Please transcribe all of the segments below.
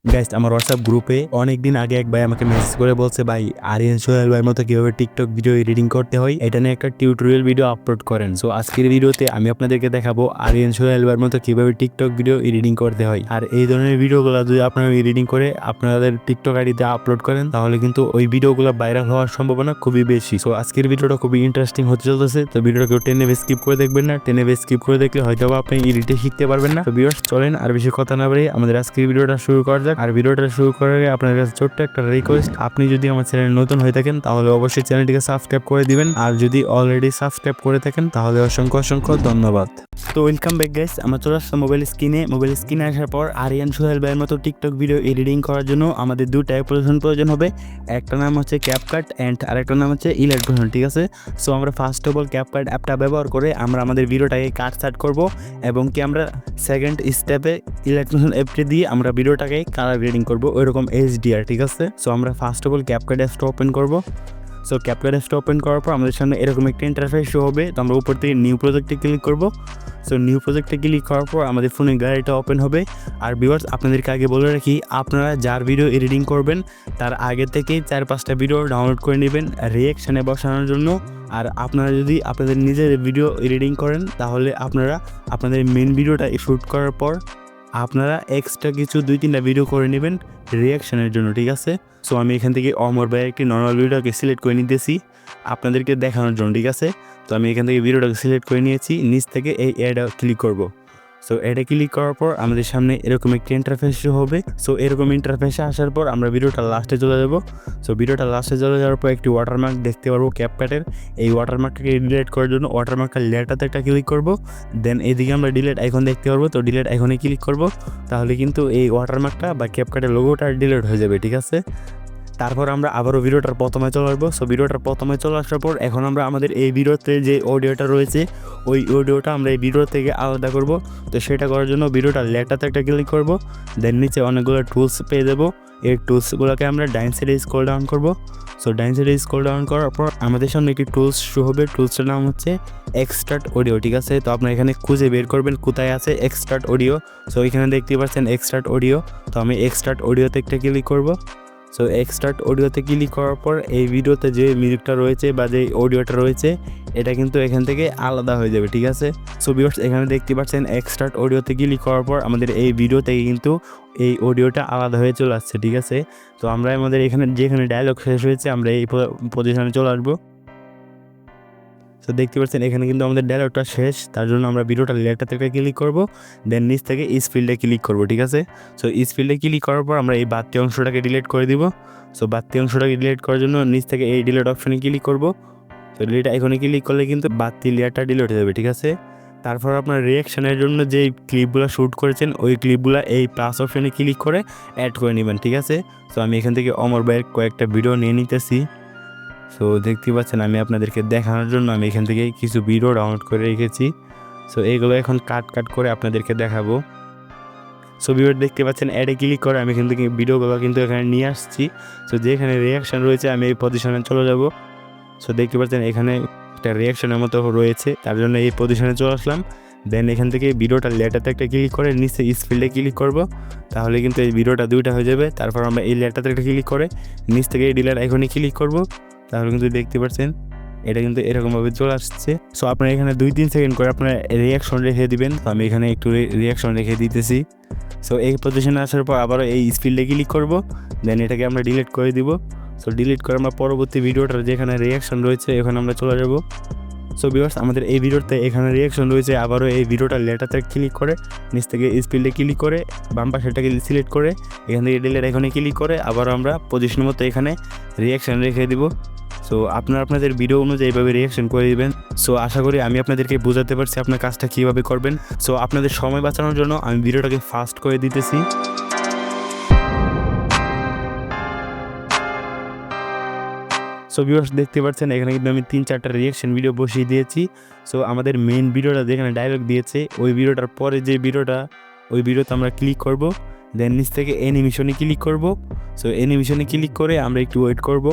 Guys আমার WhatsApp গ্রুপে অনেকদিন আগে এক ভাই আমাকে মেসেজ করে বলছে, ভাই আরিয়ান সোহেল ভাইয়ের মতো কিভাবে টিকটক ভিডিও এডিটিং করতে হয় এটা নিয়ে একটা টিউটোরিয়াল ভিডিও আপলোড করেন। সো আজকের ভিডিওতে আমি আপনাদেরকে দেখাবো আরিয়ান সোহেল ভাইয়ের মতো কিভাবে টিকটক ভিডিও এডিটিং করতে হয়। আর এই ধরনের ভিডিওগুলো যদি আপনারা এডিটিং করে আপনাদের টিকটক আইডিতে আপলোড করেন তাহলে কিন্তু ওই ভিডিওগুলো ভাইরাল হওয়ার সম্ভাবনা খুবই বেশি। সো আজকের ভিডিওটা খুবই ইন্টারেস্টিং হতে চলতেছে। তো ভিডিওটা কেউ টেনে স্কিপ করে দেখবেন না, টেনে স্কিপ করে দেখলে হয়তো আপনি এডিটে শিখতে পারবেন না। তো ভিউয়ার্স চলেন আর বেশি কথা না বলে আমাদের আজকের ভিডিওটা শুরু করা যাক। আর ভিডিওটা শুরু করার আগে আপনার কাছে ছোট্ট একটা রিকোয়েস্ট, আপনি যদি আমার চ্যানেল নতুন হয়ে থাকেন তাহলে অবশ্যই চ্যানেলটিকে সাবস্ক্রাইব করে দিবেন, আর যদি অলরেডি সাবস্ক্রাইব করে থাকেন তাহলে অসংখ্য ধন্যবাদ। তো ওয়েলকাম ব্যাক গাইস, আমরা চলে আসলাম মোবাইল স্ক্রিনে আসার পর আরিয়ান সোহেল ভাইয়ের মতো টিকটক ভিডিও এডিটিং করার জন্য আমাদের দুটো অ্যাপ্লিকেশন প্রয়োজন হবে। একটা নাম হচ্ছে CapCut অ্যান্ড আরেকটা নাম হচ্ছে ইলেকট্রন, ঠিক আছে। সো আমরা ফার্স্ট অফ অল CapCut অ্যাপটা ব্যবহার করে আমরা আমাদের ভিডিওটাকে কাট করব এবং কি আমরা সেকেন্ড স্টেপে ইলেকট্রন অ্যাপটি দিয়ে আমরা ভিডিওটাকে কালার গ্রেডিং করব ওইরকম HDR, ঠিক আছে। সো আমরা ফার্স্ট অফ অল CapCut অ্যাপটা ওপেন করব। সো CapCut অ্যাপটা ওপেন করার পর আমাদের সামনে এরকম একটা ইন্টারফেস শো হবে। তো আমরা উপর থেকে নিউ প্রজেক্টে ক্লিক করব। সো নিউ প্রজেক্টে ক্লিক করার পর আমাদের ফোনের গ্যালারিটা ওপেন হবে। আর ভিউয়ার্স আপনাদেরকে আগে বলে রাখি, আপনারা যার ভিডিও এডিটিং করবেন তার আগে থেকেই 4-5টা ভিডিও ডাউনলোড করে নেবেন রিঅ্যাকশানে বসানোর জন্য। আর আপনারা যদি আপনাদের নিজের ভিডিও এডিটিং করেন তাহলে আপনারা আপনাদের মেন ভিডিওটা শ্যুট করার পর আপনারা এক্সট্রা কিছু 2-3টা ভিডিও করে নেবেন রিঅ্যাকশানের জন্য, ঠিক আছে। সো আমি এখান থেকে অমর ভাইয়ের একটি নর্মাল ভিডিওকে সিলেক্ট করে নিতেছি আপনাদেরকে দেখানোর জন্য, ঠিক আছে। তো আমি এখান থেকে ভিডিওটাকে সিলেক্ট করে নিয়েছি, নিচ থেকে এই অ্যাডে ক্লিক করব। সো অ্যাডে ক্লিক করার পর আমাদের সামনে এরকম একটি ইন্টারফেস হবে। সো এরকম ইন্টারফেসে আসার পর আমরা ভিডিওটা লাস্টে চলে যাব। সো ভিডিওটা লাস্টে চলে যাওয়ার পর একটি ওয়াটারমার্ক দেখতে পারবো CapCut-এর। এই ওয়াটারমার্কটাকে ডিলিট করার জন্য ওয়াটারমার্কটা লেটাতে একটা ক্লিক করব। দেন এদিকে আমরা ডিলিট আইকন দেখতে পারবো, তো ডিলিট আইকনে ক্লিক করব। তাহলে কিন্তু এই ওয়াটারমার্কটা বা CapCut-এর লোগোটা ডিলিট হয়ে যাবে, ঠিক আছে। তারপর আমরা আবারও ভিডিওটার প্রথমে চলে আসবো। সো ভিডিওটার প্রথমে চলে আসার পর এখন আমরা আমাদের এই ভিডিওতে যে অডিওটা রয়েছে ওই অডিওটা আমরা এই ভিডিও থেকে আলাদা করব। তো সেটা করার জন্য ভিডিওটা লেটাতে একটা ক্লিক করব। দেন নিচে অনেকগুলো টুলস পেয়ে যাবো। এই টুলসগুলোকে আমরা ডাইন সাইডে স্ক্রল ডাউন করব। সো ডাইন সাইডে স্ক্রল ডাউন করার পর আমাদের সামনে একটি টুলস শো হবে। টুলসটার নাম হচ্ছে এক্সট্রাক্ট অডিও, ঠিক আছে। তো আপনারা এখানে খুঁজে বের করবেন কোথায় আছে এক্সট্রাক্ট অডিও। সো এখানে দেখতে পাচ্ছেন এক্সট্রাক্ট অডিও। তো আমি এক্সট্রাক্ট অডিওতে একটা ক্লিক করব। সো এক্সট্রাক্ট অডিওতে ক্লিক করার পর এই ভিডিওতে যে মিউজিকটা রয়েছে বা যে অডিওটা রয়েছে এটা কিন্তু এখান থেকে আলাদা হয়ে যাবে, ঠিক আছে। সো ভিউয়ার্স এখানে দেখতে পাচ্ছেন এক্সট্রাক্ট অডিওতে ক্লিক করার পর আমাদের এই ভিডিও থেকে কিন্তু এই অডিওটা আলাদা হয়ে চলে আসছে, ঠিক আছে। তো আমরা আমাদের এখানে যেখানে ডায়লগ শেষ হয়েছে আমরা এই পজিশনে চলে আসবো। তো দেখতে পাচ্ছেন এখানে কিন্তু আমাদের ডায়লগটা শেষ, তার জন্য আমরা ভিডিওটা লেটার থেকে ক্লিক করব। দেন নিচ থেকে স্পিল্ডে ক্লিক করব, ঠিক আছে। সো স্পিল্ডে ক্লিক করার পর আমরা এই বাড়তি অংশটাকে ডিলিট করে দিব। সো বাড়তি অংশটাকে ডিলিট করার জন্য নিচ থেকে এই ডিলিট অপশনে ক্লিক করব। তো ডিলিট আইকনে ক্লিক করলে কিন্তু বাড়তি লেয়ারটা ডিলিট হয়ে যাবে, ঠিক আছে। তারপর আপনার রিঅ্যাকশনের জন্য যেই ক্লিপগুলো শ্যুট করেছেন ওই ক্লিপগুলো এই প্লাস অপশনে ক্লিক করে অ্যাড করে নেবেন, ঠিক আছে। সো আমি এখান থেকে অমর ভাইয়ের কয়েকটা ভিডিও নিয়ে নিতেছি। সো দেখতে পাচ্ছেন আমি আপনাদেরকে দেখানোর জন্য আমি এখান থেকে কিছু ভিডিও ডাউনলোড করে রেখেছি। সো এইগুলো এখন কাট করে আপনাদেরকে দেখাবো। সো ভিডিও দেখতে পাচ্ছেন অ্যাডে ক্লিক করে আমি এখান থেকে ভিডিওগুলো কিন্তু এখানে নিয়ে আসছি। সো যেখানে রিঅ্যাকশন রয়েছে আমি এই পজিশনে চলে যাব। সো দেখতে পাচ্ছেন এখানে একটা রিঅ্যাকশনের মতো রয়েছে, তার জন্য এই পজিশনে চলে আসলাম। দেন এখান থেকে ভিডিওটা লেটাতে একটা ক্লিক করে নিচে স্পিল্ডে ক্লিক করব, তাহলে কিন্তু এই ভিডিওটা দুইটা হয়ে যাবে। তারপর আমরা এই লেটাতে একটা ক্লিক করে নিচ থেকে এই ডিলেট আইকনে ক্লিক করব, তাহলে কিন্তু দেখতে পাচ্ছেন এটা কিন্তু এরকমভাবে চলে আসছে। সো আপনারা এখানে 2-3 সেকেন্ড করে আপনারা রিঅ্যাকশন রেখে দিবেন। তো আমি এখানে একটু রিঅ্যাকশন রেখে দিতেছি। সো এই পজিশনে আসার পর আবারও এই স্পিল্ডে ক্লিক করব, দেন এটাকে আমরা ডিলিট করে দিব। সো ডিলিট করে আমরা পরবর্তী ভিডিওটার যেখানে রিঅ্যাকশন রয়েছে এখানে আমরা চলে যাব। সো ভিউয়ার্স আমাদের এই ভিডিওতে এখানে রিঅ্যাকশন রয়েছে, আবারও এই ভিডিওটা লেটাতে ক্লিক করে নিচ থেকে স্পিল্ডে ক্লিক করে বাম পাশেটাকে সিলেক্ট করে এখান থেকে ডিলিট এখানে ক্লিক করে আবারও আমরা পজিশন মতো এখানে রিঅ্যাকশন রেখে দিব। সো আপনারা আপনাদের ভিডিও অনুযায়ী এইভাবে রিঅ্যাকশন করে দিবেন। সো আশা করি আমি আপনাদেরকে বোঝাতে পারছি আপনার কাজটা কীভাবে করবেন। সো আপনাদের সময় বাঁচানোর জন্য আমি ভিডিওটাকে ফাস্ট করে দিতেছি। সো ভিউয়ার্স দেখতে পাচ্ছেন এখানে কিন্তু আমি 3-4টা রিঅ্যাকশন ভিডিও বসিয়ে দিয়েছি। সো আমাদের মেন ভিডিওটা যেখানে ডায়লগ দিয়েছে ওই ভিডিওটার পরে যে ভিডিওটা ওই ভিডিওতে আমরা ক্লিক করব। দেন নিচ থেকে অ্যানিমেশনে ক্লিক করব। সো অ্যানিমেশনে ক্লিক করে আমরা একটু ওয়েট করব।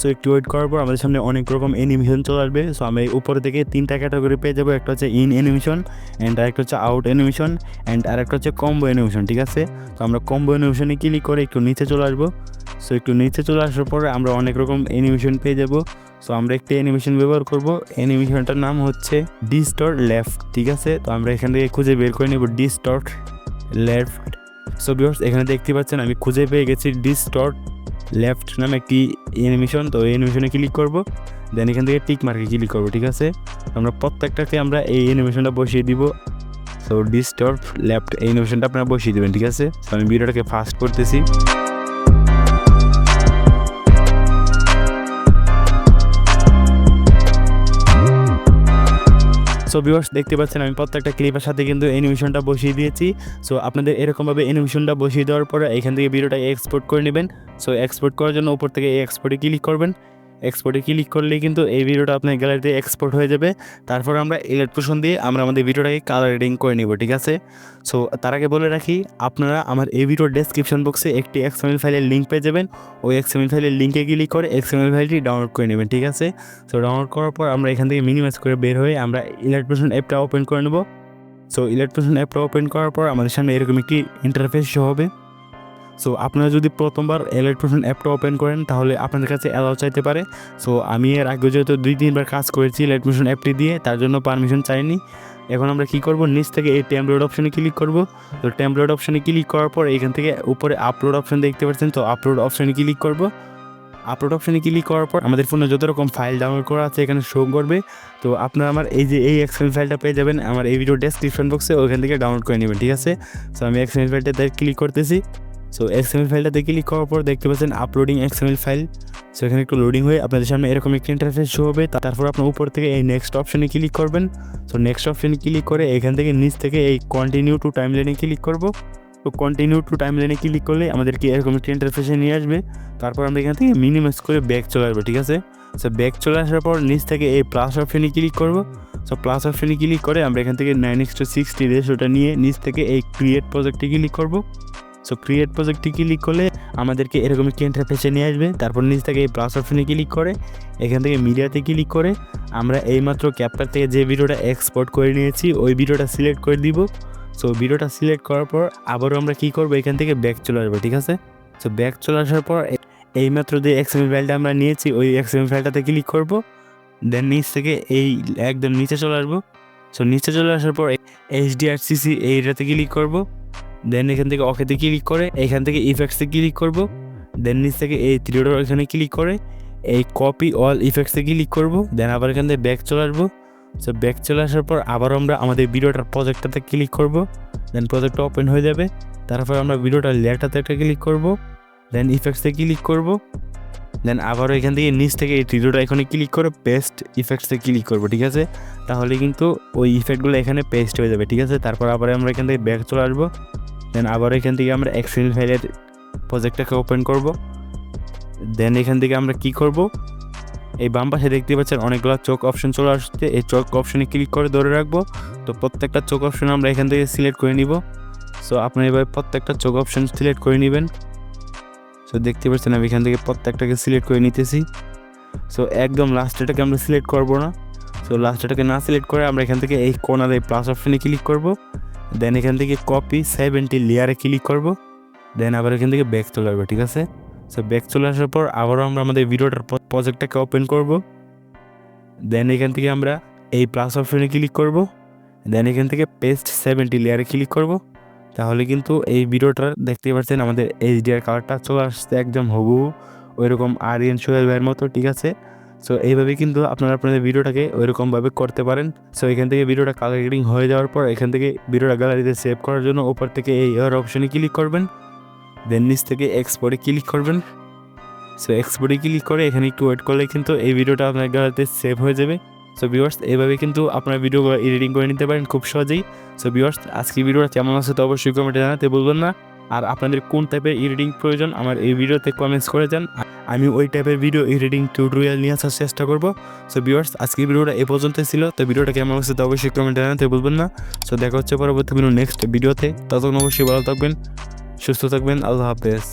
সো একটু ওয়েট করার পর আমাদের সামনে অনেক রকম অ্যানিমেশন চলে আসবে। সো আমি উপরে থেকে 3টা ক্যাটাগরি পেয়ে যাবো, একটা হচ্ছে ইন অ্যানিমেশন অ্যান্ড আরেকটা হচ্ছে আউট অ্যানিমেশন অ্যান্ড আরেকটা হচ্ছে কম্বো অ্যানিমেশন। ঠিক আছে, তো আমরা কম্বো অ্যানিমেশনে ক্লিক করে একটু নিচে চলে আসবো। সো একটু নিচে চলে আসার পরে আমরা অনেক রকম অ্যানিমেশন পেয়ে যাবো। সো আমরা একটি অ্যানিমেশন ব্যবহার করব, অ্যানিমেশনটার নাম হচ্ছে ডিস্টর্ট লেফট। ঠিক আছে, তো আমরা এখান থেকে খুঁজে বের করে নেব ডিস্টর্ট লেফট। সো ভিউয়ার্স এখানে দেখতে পাচ্ছেন আমি খুঁজে পেয়ে গেছি ডিস্টর্ট লেফট নামে একটি অ্যানিমেশন। তো এই অ্যানিমেশনে ক্লিক করব, দেন এখান থেকে টিক মার্কে ক্লিক করব। ঠিক আছে, আমরা প্রত্যেকটাকে আমরা এই অ্যানিমেশনটা বসিয়ে দিব। সো ডিস্টর্ট লেফট এই অ্যানিমেশনটা আপনারা বসিয়ে দেবেন। ঠিক আছে, তো আমি ভিডিওটাকে ফাস্ট করতেছি। সো ভিউয়ার্স দেখতে পাচ্ছেন আমি প্রত্যেকটা ক্লিপের সাথে কিন্তু অ্যানিমেশনটা বসিয়ে দিয়েছি। সো আপনাদের এরকমভাবে অ্যানিমেশনটা বসিয়ে দেওয়ার পরে এখান থেকে ভিডিওটা এক্সপোর্ট করে নেবেন। সো এক্সপোর্ট করার জন্য উপর থেকে এই এক্সপোর্টে ক্লিক করবেন। এক্সপোর্টে ক্লিক করলেই কিন্তু এই ভিডিওটা আপনার গ্যালারিতে এক্সপোর্ট হয়ে যাবে। তারপর আমরা ইলেকট্রেশন দিয়ে আমরা আমাদের ভিডিওটাকে কালার রেডিং করে নেব। ঠিক আছে, সো তার আগে বলে রাখি আপনারা আমার এই ভিডিওর ডেসক্রিপশন বক্সে একটি XML ফাইলের লিঙ্ক পেয়ে যাবেন। ওই XML ফাইলের লিঙ্কে ক্লিক করে XML ফাইলটি ডাউনলোড করে নেবেন। ঠিক আছে, সো ডাউনলোড করার পর আমরা এখান থেকে মিনিমাইজ করে বের হয়ে আমরা ইলেকট্রেশন অ্যাপটা ওপেন করে নেব। সো ইলেকট্রেশন অ্যাপটা ওপেন করার পর আমাদের সামনে এরকম একটি ইন্টারফেস শো হবে। সো আপনারা যদি প্রথমবার ইলেকট্রেশন অ্যাপটা ওপেন করেন তাহলে আপনাদের কাছে অ্যালাউ চাইতে পারে। সো আমি এর আগে যেহেতু 2-3বার কাজ করেছি ইলেকট্রেশন অ্যাপটি দিয়ে, তার জন্য পারমিশন চাইনি। এখন আমরা কি করব, নিচ থেকে এই টেমপ্লেট অপশনে ক্লিক করব। তো টেমপ্লেট অপশনে ক্লিক করার পর এখান থেকে উপরে আপলোড অপশন দেখতে পাচ্ছেন, তো আপলোড অপশনে ক্লিক করব। আপলোড অপশনে ক্লিক করার পর আমাদের ফোনে যত রকম ফাইল ডাউনলোড করা আছে এখানে শো করবে। তো আপনারা আমার এই যে এই XML ফাইলটা পেয়ে যাবেন আমার এই ভিডিও ডেসক্রিপশন বক্সে, ওইখান থেকে ডাউনলোড করে নেবেন। ঠিক আছে, সো আমি XML ফাইলটাতে ক্লিক করতেছি। সো XML ফাইলটাতে ক্লিক করার পর দেখতে পাচ্ছেন আপলোডিং XML ফাইল। সো এখানে একটু লোডিং হয়ে আপনাদের সামনে এরকম একটি ইন্টারফেস শো হবে। তারপর আপনার উপর থেকে এই নেক্সট অপশনে ক্লিক করবেন। সো নেক্সট অপশনে ক্লিক করে এখান থেকে নিচ থেকে এই কন্টিনিউ টু টাইমলাইনে ক্লিক করব। তো কন্টিনিউ টু টাইমলাইনে ক্লিক করলে আমাদেরকে এরকম একটি ইন্টারফেসে নিয়ে আসবে। তারপর আমরা এখান থেকে মিনিমাইজ করে ব্যাক চলে আসবো। ঠিক আছে, সো ব্যাক চলে আসার পর নিচ থেকে এই প্লাস অপশনে ক্লিক করব। সো প্লাস অপশনে ক্লিক করে আমরা এখান থেকে 9:60 রেশিওটা নিয়ে নিচ থেকে এই ক্রিয়েট প্রজেক্টে ক্লিক করব। সো ক্রিয়েট প্রজেক্টে ক্লিক করলে আমাদেরকে এরকম একটি ইন্টারফেসে নিয়ে আসবে। তারপর নিচ থেকে এই প্লাস অপশনে ক্লিক করে এখান থেকে মিডিয়াতে ক্লিক করে আমরা এইমাত্র ক্যাপকাট থেকে যে ভিডিওটা এক্সপোর্ট করে নিয়েছি ওই ভিডিওটা সিলেক্ট করে দিব। সো ভিডিওটা সিলেক্ট করার পর আবারও আমরা কী করবো, এখান থেকে ব্যাক চলে আসবো। ঠিক আছে, সো ব্যাক চলে আসার পর এইমাত্র যে XML ফাইলটা আমরা নিয়েছি ওই XML ফাইলটাতে ক্লিক করব। দেন নিচ থেকে এই একদম নিচে চলে আসবো। সো নিচে চলে আসার পর HDRCC এইটাতে ক্লিক করব। দেন এখান থেকে ওকেতে ক্লিক করে এখান থেকে ইফেক্টসে ক্লিক করব। দেন নিচ থেকে এই 3 ডট এখানে ক্লিক করে এই কপি অল ইফেক্টসে ক্লিক করব। দেন আবার এখান থেকে ব্যাক চলে আসবো। সো ব্যাক চলে আসার পর আবার আমরা আমাদের ভিডিওটার প্রজেক্টটাতে ক্লিক করব। দেন প্রজেক্টটা ওপেন হয়ে যাবে। তারপর আমরা ভিডিওটার লেয়ারটাতে একটা ক্লিক করব। দেন ইফেক্টসে ক্লিক করব। দেন আবারও এখান থেকে নিচ থেকে এই ভিডিওটা এখানে ক্লিক করে পেস্ট ইফেক্টসে ক্লিক করব। ঠিক আছে, তাহলে কিন্তু ওই ইফেক্টগুলো এখানে পেস্ট হয়ে যাবে। ঠিক আছে, তারপর আবার আমরা এখান থেকে ব্যাক চলে আসবো। দেন আবার এখান থেকে আমরা XML ফাইলের প্রজেক্টটাকে ওপেন করব। দেন এখান থেকে আমরা কি করব, এই বাম পাশে দেখতে পাচ্ছেন অনেকগুলো চোখ অপশন চলে আসছে, এই চোখ অপশনে ক্লিক করে ধরে রাখবো। তো প্রত্যেকটা চোখ অপশন আমরা এখান থেকে সিলেক্ট করে নিব। সো আপনি এভাবে প্রত্যেকটা চোখ অপশন সিলেক্ট করে নেবেন। সো দেখতে পাচ্ছেন আমি এখান থেকে প্রত্যেকটাকে সিলেক্ট করে নিতেছি। সো একদম লাস্টেটাকে আমরা সিলেক্ট করব না। সো লাস্টেটাকে না সিলেক্ট করে আমরা এখান থেকে এই কোনার এই প্লাস অপশনে ক্লিক করব। দেন এখান থেকে কপি 70 লেয়ারে ক্লিক করব। দেন আবার এখান থেকে ব্যাক চলে আসবো। ঠিক আছে, সো ব্যাক চলে আসার পর আবারও আমরা আমাদের ভিডিওটার প্রজেক্টটাকে ওপেন করব। দেন এখান থেকে আমরা এই প্লাস অপশনে ক্লিক করব। দেন এখান থেকে পেস্ট 70 লেয়ারে ক্লিক করব। তাহলে কিন্তু এই ভিডিওটা দেখতে পাচ্ছেন আমাদের HDR কালারটা চলে আসছে একদম হুবহু ওইরকম আরিয়ান সোহেল ভাইয়ের মতো। ঠিক আছে, সো এইভাবে কিন্তু আপনারা আপনাদের ভিডিওটাকে ওইরকমভাবে করতে পারেন। সো এখান থেকে ভিডিওটা কালার গ্রেডিং হয়ে যাওয়ার পর এখান থেকে ভিডিওটা গ্যালারিতে সেভ করার জন্য উপর থেকে এই এর অপশনে ক্লিক করবেন। দেন নিচ থেকে এক্সপোর্টে ক্লিক করবেন। সো এক্সপোর্টে ক্লিক করে এখানে একটু ওয়েট করলে কিন্তু এই ভিডিওটা আপনার গ্যালারিতে সেভ হয়ে যাবে। সো ভিউয়ার্স এইভাবে কিন্তু আপনার ভিডিওগুলো এডিটিং করে নিতে পারেন খুব সহজেই। সো ভিউয়ার্স আজকে ভিডিওটা কেমন আছে তো অবশ্যই কমেন্টে জানাতে বলবেন না। আর আপনাদের কোন টাইপের এডিটিং প্রয়োজন আমার এই ভিডিওতে কমেন্টস করে যান, আমি ওই টাইপের ভিডিও এডিটিং টিউটোরিয়াল নিয়ে আসার চেষ্টা করব। সো ভিউয়ার্স আজকে ভিডিওটা এই পর্যন্ত ছিল, তো ভিডিওটা কেমন আছে তো অবশ্যই কমেন্টে জানাতে বলবেন না। সো দেখা হচ্ছে পরবর্তী নেক্সট ভিডিওতে, ততক্ষণ অবশ্যই ভালো থাকবেন, সুস্থ থাকবেন, আল্লাহ হাফেজ।